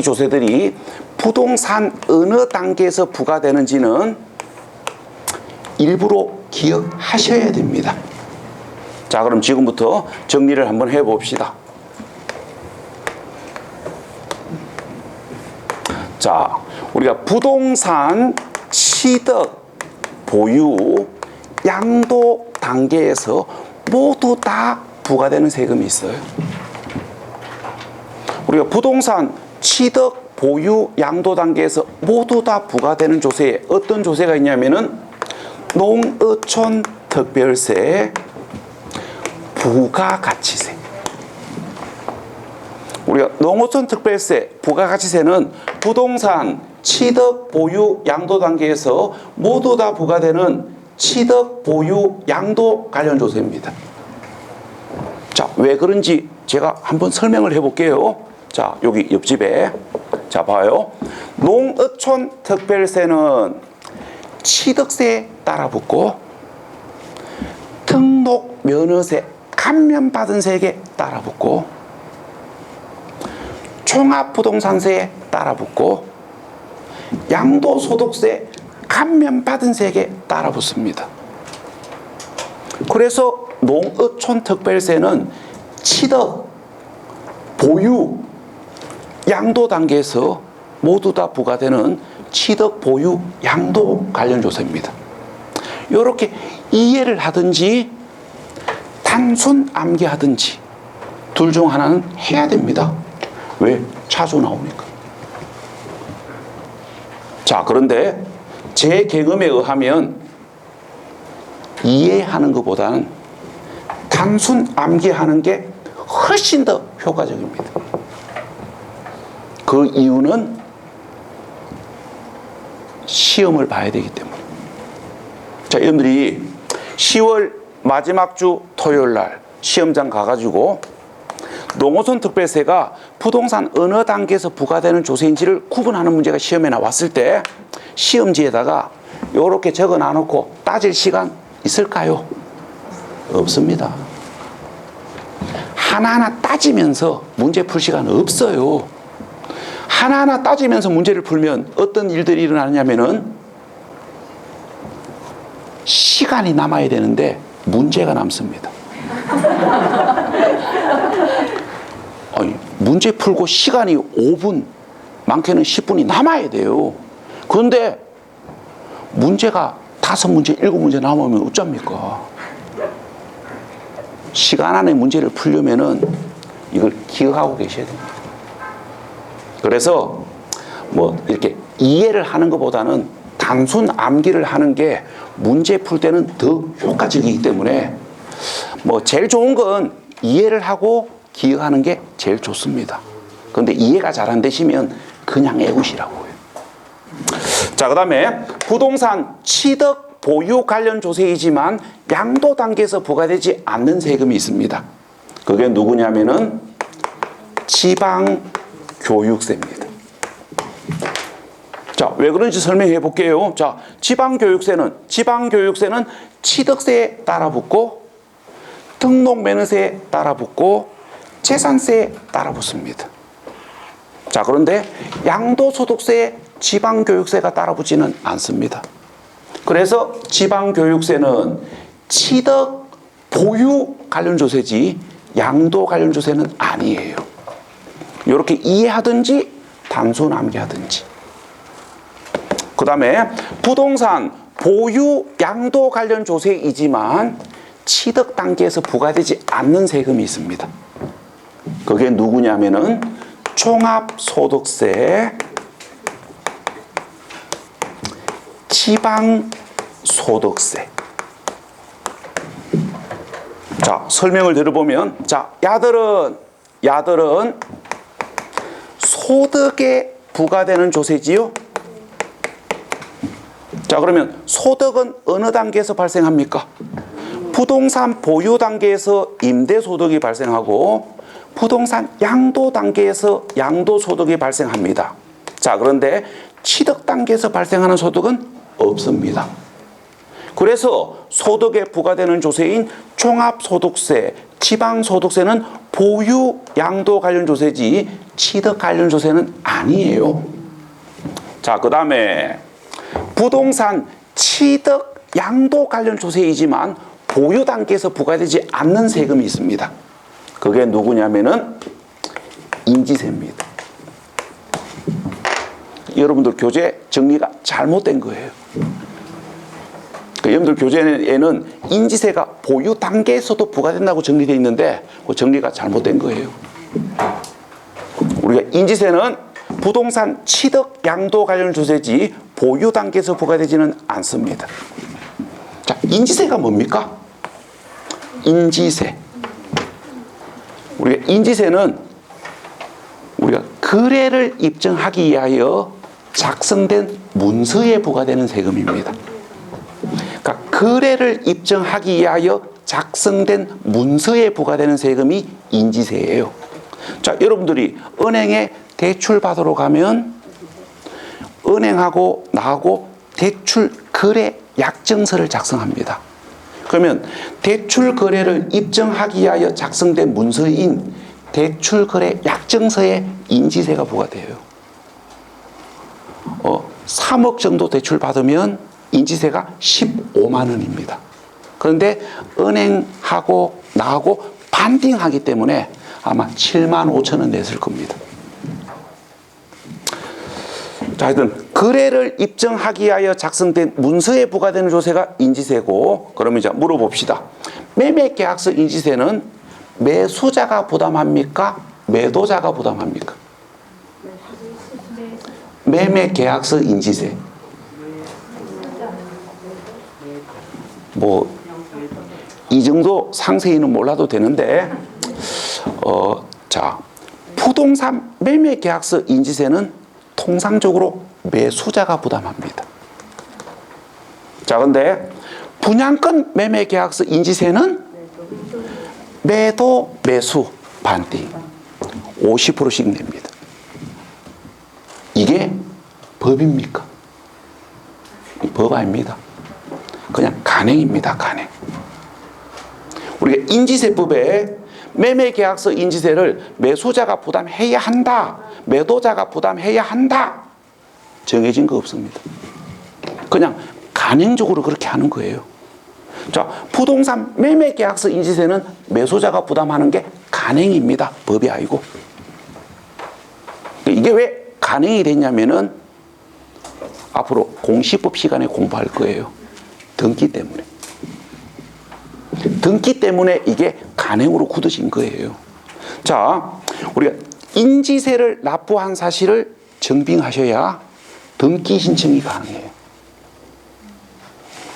조세들이 부동산 어느 단계에서 부과되는지는 일부러 기억하셔야 됩니다. 자, 그럼 지금부터 정리를 한번 해봅시다. 자, 우리가 부동산 취득, 보유, 양도 단계에서 모두 다 부과되는 세금이 있어요. 우리가 부동산 취득, 보유, 양도 단계에서 모두 다 부과되는 조세에 어떤 조세가 있냐면은 농어촌 특별세, 부가가치세. 우리가 농어촌 특별세, 부가가치세는 부동산 취득, 보유, 양도 단계에서 모두 다 부과되는 취득, 보유, 양도 관련 조세입니다. 자, 왜 그런지 제가 한번 설명을 해볼게요. 자, 여기 옆집에. 자, 봐요. 농어촌 특별세는 취득세에 따라 붙고, 등록 면허세, 감면받은 세액에 따라 붙고, 종합부동산세에 따라 붙고, 양도소득세, 감면받은 세액에 따라 붙습니다. 그래서 농어촌 특별세는 취득, 보유, 양도 단계에서 모두 다 부과되는 취득, 보유, 양도 관련 조세입니다. 이렇게 이해를 하든지 단순 암기하든지 둘 중 하나는 해야 됩니다. 왜? 자주 나오니까. 자, 그런데 제 경험에 의하면 이해하는 것보다는 단순 암기하는 게 훨씬 더 효과적입니다. 그 이유는 시험을 봐야 되기 때문에. 자, 여러분들이 10월 마지막 주 토요일 날 시험장 가가지고 농어촌 특별세가 부동산 어느 단계에서 부과되는 조세인지를 구분하는 문제가 시험에 나왔을 때 시험지에다가 이렇게 적어 놔놓고 따질 시간 있을까요? 없습니다. 하나하나 따지면서 문제 풀 시간 없어요. 하나하나 따지면서 문제를 풀면 어떤 일들이 일어나냐면은 시간이 남아야 되는데 문제가 남습니다. 아니, 문제 풀고 시간이 5분, 많게는 10분이 남아야 돼요. 그런데 문제가 5문제, 7문제 남으면 어쩝니까? 시간 안에 문제를 풀려면은 이걸 기억하고 계셔야 됩니다. 그래서 뭐 이렇게 이해를 하는 것보다는 단순 암기를 하는 게 문제 풀 때는 더 효과적이기 때문에 뭐 제일 좋은 건 이해를 하고 기억하는 게 제일 좋습니다. 그런데 이해가 잘 안 되시면 그냥 외우시라고요. 자, 그 다음에 부동산 취득 보유 관련 조세이지만 양도 단계에서 부과되지 않는 세금이 있습니다. 그게 누구냐면은 지방교육세입니다. 자, 왜 그런지 설명해 볼게요. 자, 지방교육세는 취득세에 따라 붙고 등록면허세에 따라 붙고 재산세에 따라 붙습니다. 자, 그런데 양도소득세에 지방교육세가 따라 붙지는 않습니다. 그래서 지방교육세는 취득 보유 관련 조세지 양도 관련 조세는 아니에요. 이렇게 이해하든지 단순 암기하든지. 그 다음에 부동산 보유 양도 관련 조세이지만 취득 단계에서 부과되지 않는 세금이 있습니다. 그게 누구냐면은 종합소득세, 지방소득세. 자, 설명을 들어보면, 자, 야들은 소득에 부과되는 조세지요. 자, 그러면 소득은 어느 단계에서 발생합니까? 부동산 보유 단계에서 임대소득이 발생하고 부동산 양도 단계에서 양도소득이 발생합니다. 자, 그런데 취득 단계에서 발생하는 소득은 없습니다. 그래서 소득에 부과되는 조세인 종합소득세, 지방소득세는 보유 양도 관련 조세지 취득 관련 조세는 아니에요. 자, 그 다음에 부동산 취득 양도 관련 조세이지만 보유 단계에서 부과되지 않는 세금이 있습니다. 그게 누구냐면은 인지세입니다. 여러분들 교재 정리가 잘못된 거예요. 여러분들 교재에는 인지세가 보유 단계에서도 부과된다고 정리되어 있는데 그 정리가 잘못된 거예요. 우리가 인지세는 부동산 취득 양도 관련 조세지 보유 단계에서 부과되지는 않습니다. 자, 인지세가 뭡니까? 인지세. 우리가 인지세는 우리가 거래를 입증하기 위하여 작성된 문서에 부과되는 세금입니다. 그러니까 거래를 입증하기 위하여 작성된 문서에 부과되는 세금이 인지세예요. 자, 여러분들이 은행에 대출 받으러 가면 은행하고 나하고 대출 거래 약정서를 작성합니다. 그러면 대출 거래를 입증하기 위하여 작성된 문서인 대출 거래 약정서에 인지세가 부과돼요. 3억 정도 대출 받으면 인지세가 15만 원입니다. 그런데 은행하고 나하고 반딩하기 때문에 아마 7만 5천 원 냈을 겁니다. 자, 하여튼 거래를 입증하기 위하여 작성된 문서에 부과되는 조세가 인지세고, 그러면 이제 물어봅시다. 매매계약서 인지세는 매수자가 부담합니까? 매도자가 부담합니까? 매매계약서 인지세. 뭐 이 정도 상세히는 몰라도 되는데, 자, 부동산 매매계약서 인지세는 통상적으로 매수자가 부담합니다. 자, 근데 분양권 매매계약서 인지세는 매도, 매수, 반띵 50%씩 냅니다. 이게 법입니까? 법 아닙니다. 그냥 간행입니다. 간행. 우리가 인지세법에 매매계약서 인지세를 매수자가 부담해야 한다, 매도자가 부담해야 한다, 정해진 거 없습니다. 그냥 간행적으로 그렇게 하는 거예요. 자, 부동산 매매계약서 인지세는 매수자가 부담하는 게 간행입니다. 법이 아니고. 이게 왜 간행이 됐냐면은 앞으로 공시법 시간에 공부할 거예요. 등기 때문에. 등기 때문에 이게 간행으로 굳어진 거예요. 자, 우리가 인지세를 납부한 사실을 증빙하셔야 등기 신청이 가능해요.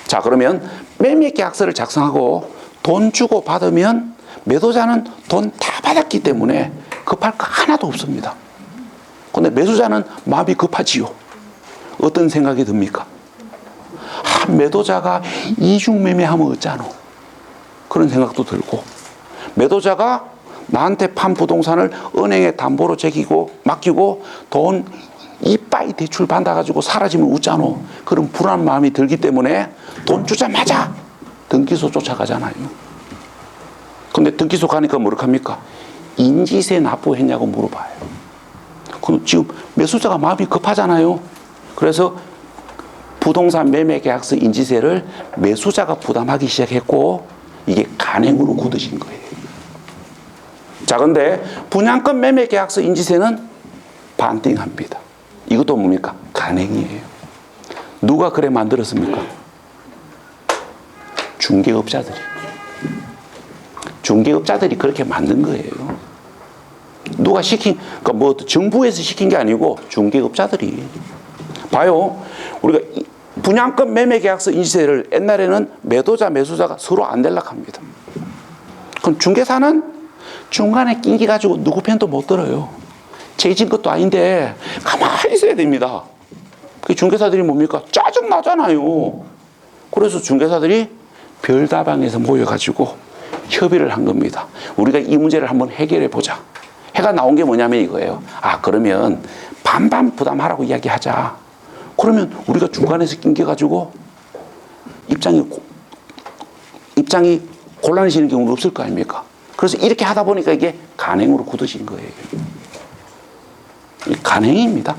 자, 그러면 매매계약서를 작성하고 돈 주고 받으면 매도자는 돈 다 받았기 때문에 급할 거 하나도 없습니다. 근데 매수자는 마음이 급하지요. 어떤 생각이 듭니까? 매도자가 이중매매하면 어쩌노? 그런 생각도 들고, 매도자가 나한테 판 부동산을 은행에 담보로 맡기고 돈 이빠이 대출 받아가지고 사라지면 어쩌노? 그런 불안한 마음이 들기 때문에 돈 주자마자 등기소 쫓아가잖아요. 근데 등기소 가니까 뭐라 합니까? 인지세 납부했냐고 물어봐요. 그럼 지금 매수자가 마음이 급하잖아요. 그래서 부동산 매매계약서 인지세를 매수자가 부담하기 시작했고, 이게 간행으로 굳어진 거예요. 자, 근데 분양권 매매계약서 인지세는 반띵합니다. 이것도 뭡니까? 간행이에요. 누가 그래 만들었습니까? 중개업자들이. 중개업자들이 그렇게 만든 거예요. 누가 그러니까 뭐 정부에서 시킨 게 아니고 중개업자들이. 봐요. 우리가 분양권 매매계약서 인지세를 옛날에는 매도자, 매수자가 서로 안 연락합니다. 그럼 중개사는 중간에 낑기 가지고 누구 편도 못 들어요. 죄진 것도 아닌데 가만히 있어야 됩니다. 그 중개사들이 뭡니까? 짜증 나잖아요. 그래서 중개사들이 별다방에서 모여가지고 협의를 한 겁니다. 우리가 이 문제를 한번 해결해 보자. 해가 나온 게 뭐냐면 이거예요. 그러면 반반 부담하라고 이야기하자. 그러면 우리가 중간에서 낑겨가지고 입장이 곤란해지는 경우도 없을 거 아닙니까? 그래서 이렇게 하다 보니까 이게 간행으로 굳어진 거예요. 간행입니다.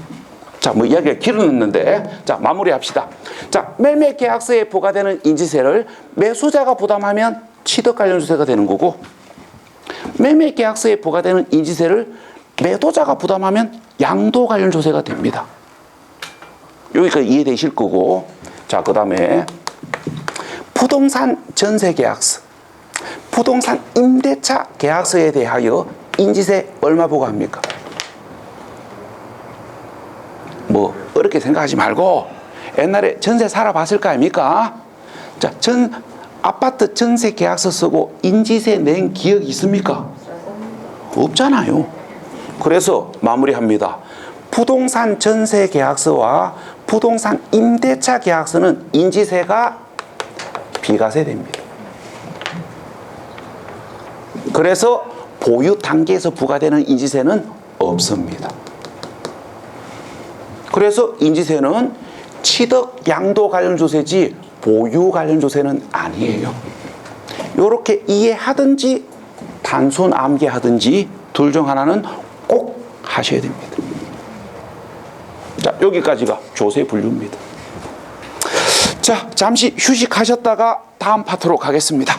자, 뭐 이야기가 길어졌는데, 자, 마무리합시다. 자, 매매계약서에 부과되는 인지세를 매수자가 부담하면 취득관련조세가 되는 거고, 매매계약서에 부과되는 인지세를 매도자가 부담하면 양도관련조세가 됩니다. 여기까지 이해되실 거고, 자, 그 다음에 부동산 전세계약서, 부동산 임대차 계약서에 대하여 인지세 얼마 부과합니까? 뭐 어렵게 생각하지 말고 옛날에 전세 살아봤을 거 아닙니까? 자, 아파트 전세 계약서 쓰고 인지세 낸 기억이 있습니까? 없잖아요. 그래서 마무리합니다. 부동산 전세 계약서와 부동산 임대차 계약서는 인지세가 비과세됩니다. 그래서 보유 단계에서 부과되는 인지세는 없습니다. 그래서 인지세는 취득 양도 관련 조세지 보유 관련 조세는 아니에요. 이렇게 이해하든지 단순 암기하든지 둘 중 하나는 꼭 하셔야 됩니다. 자, 여기까지가 조세 분류입니다. 자, 잠시 휴식하셨다가 다음 파트로 가겠습니다.